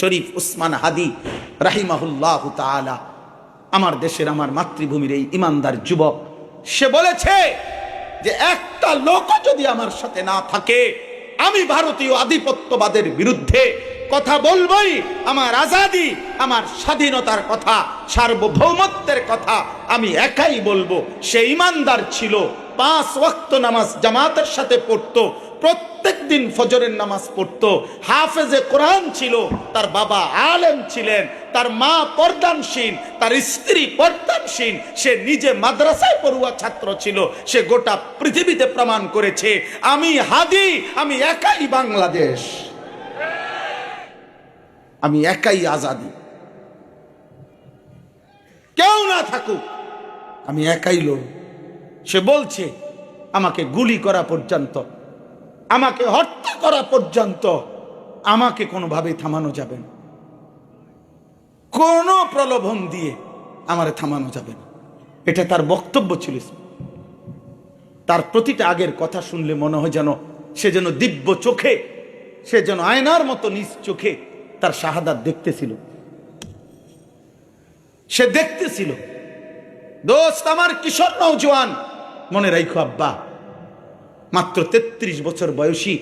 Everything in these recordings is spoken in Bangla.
শরীফ উসমান হাদি রাহিমাহুল্লাহু তাআলা, আমার দেশের আমার মাতৃভূমির এই ইমানদার যুবক, সে বলেছে যে একটা লোক যদি আমার সাথে না থাকে আমি ভারতীয় আধিপত্যবাদের বিরুদ্ধে কথা বলবই। আমার আজাদি, আমার স্বাধীনতার কথা, সার্বভৌমত্বের কথা আমি একাই বলবো। সে ইমানদার ছিল, 5 ওয়াক্ত নামাজ জামাতের সাথে পড়তো, প্রত্যেক দিন ফজরের নামাজ পড়তো, হাফেজে কোরআন ছিল, তার বাবা আলেম ছিলেন, তার মা পর্দানশীল, তার স্ত্রী পর্দানশীল, সে নিজে মাদ্রাসায় পড়ুয়া ছাত্র ছিল। সে গোটা পৃথিবীতে প্রমাণ করেছে আমি হাদি, আমি একাই বাংলাদেশ, আমি একাই আজাদি, কেউ না থাকুক আমি একাই লোক। সে বলছে আমাকে গুলি করা পর্যন্ত, আমাকে হত্যা করা পর্যন্ত আমাকে কোনোভাবে থামানো যাবে না, কোনো প্রলোভন দিয়ে আমারে থামানো যাবে না। এটা তার বক্তব্য ছিল। তার প্রতিটা আগের কথা শুনলে মনে হয় যেন সে যেন দিব্য চোখে, সে যেন আয়নার মতো নিজ চোখে তার শাহাদাত দেখতেছিল, সে দেখতেছিল। দোস্ত আমার, কিশোর নওজোয়ান, মনে রাখো আব্বা, মাত্র 33 বছর বয়সী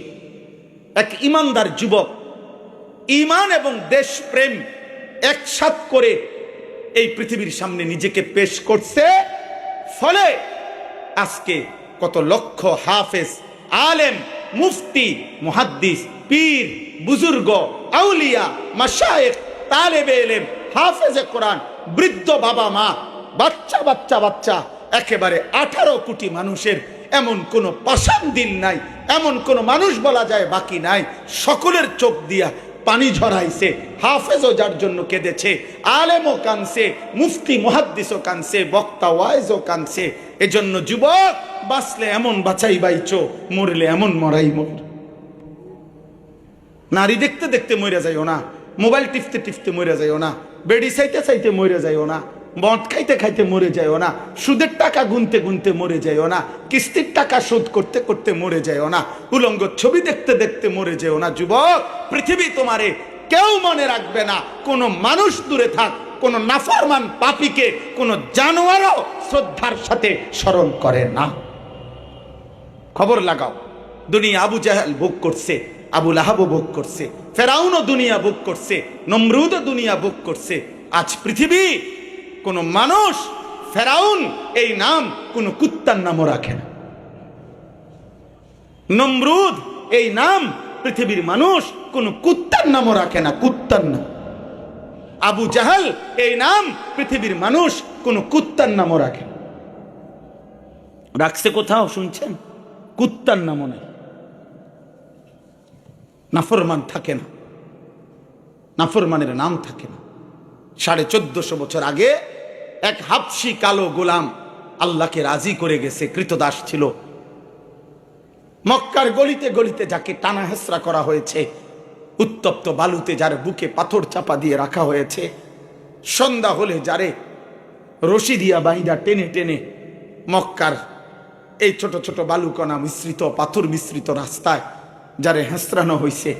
এক ইমানদার যুবক, ঈমান এবং দেশপ্রেম একসাথ করে এই পৃথিবীর সামনে নিজেকে পেশ করছে। ফলে আজকে কত লক্ষ হাফেজ, আলেম, মুফতি, মুহাদ্দিস, পীর, বুজুর্গ, আউলিয়া, মাশায়েখ, তালেবে ইলম, হাফেজে কোরআন, বৃদ্ধ বাবা মা, বাচ্চা বাচ্চা বাচ্চা, একেবারে 18 কোটি মানুষের এমন কোন পাষাণ দিল নাই, এমন কোন মানুষ বলা যায় বাকি নাই। সকলের চোখ দিয়া পানি ঝরাইছে। হাফেজও যার জন্য কেঁদেছে, আলেমও কানছে, মুফতি মুহাদ্দিসও কানছে, বক্তা ওয়াইজও কানছে। এজন্য যুবক, বাঁচলে এমন বাঁচাই বাইচো, মরলে এমন মরাই মর। নারী দেখতে দেখতে মরে যাইও না, মোবাইল টিপতে টিপতে মরে যাইও না, বেড়ি চাইতে চাইতে মরে যাইও না, মদ খাইতে খাইতে মরে যাইও না, সুদের টাকা গুনতে গুনতে মরে যাইও না, কিস্তির টাকা শোধ করতে করতে মরে যাইও না, উলঙ্গ ছবি দেখতে দেখতে মরে যাইও না। যুবক, পৃথিবী তোমারে কেউ মনে রাখবে না। কোনো মানুষ দূরে থাক, কোনো নাফরমান পাপীকে কোনো জানোয়ারও শ্রদ্ধার সাথে স্মরণ করে না। খবর লাগাও, দুনিয়া আবু জাহেল ভোগ করছে, আবু লাহাবও ভোগ করছে, ফেরাউনও দুনিয়া ভোগ করছে, নমরুদও দুনিয়া ভোগ করছে। আজ পৃথিবী কোন মানুষ ফেরাউন এই নাম কোন কুত্তার নামও রাখে না। নমরুদ এই নাম পৃথিবীর মানুষ কোন কুত্তার নামও রাখে না, কুত্তার নাম। আবু জাহেল এই নাম পৃথিবীর মানুষ কোন কুত্তার নামও রাখে না। রাখছে কোথাও শুনছেন? কুত্তার নামও নেই। নাফরমান থাকে না, নাফরমানের নাম থাকে না। 1450 বছর আগে এক হাবশি কালো গোলাম আল্লাহকে রাজি করে গেছে, কৃতদাস ছিল। মক্কার গলিতে গলিতে যাকে টানা হেসরা করা হয়েছে, উত্তপ্ত বালুতে যার বুকে পাথর চাপা দিয়ে রাখা হয়েছে, সন্ধ্যা হলে যারে রশি দিয়া বাইদা টেনে টেনে মক্কার এই ছোট ছোট বালুকণা মিশ্রিত, পাথর মিশ্রিত রাস্তায় যারে হেসরানো হয়েছে,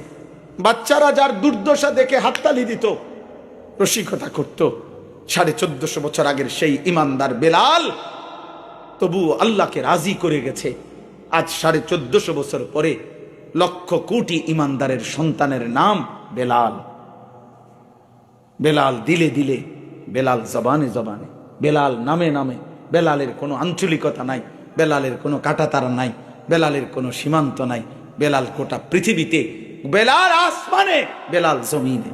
বাচ্চারা যার দুর্দশা দেখে হাততালি দিত, রসিকতা করত। 1450 বছর আগের সেই ইমানদার বেলাল তবু আল্লাহকে রাজি করে গেছে। আজ 1450 বছর পরে লক্ষ কোটি ইমানদারের সন্তানের নাম বেলাল। বেলাল দিলে দিলে, বেলাল জবানে জবানে, বেলাল নামে নামে। বেলালের কোনো আঞ্চলিকতা নাই, বেলালের কোনো কাঁটাতারা নাই, বেলালের কোনো সীমান্ত নাই। বেলাল গোটা পৃথিবীতে, বেলাল আসমানে, বেলাল জমিনে।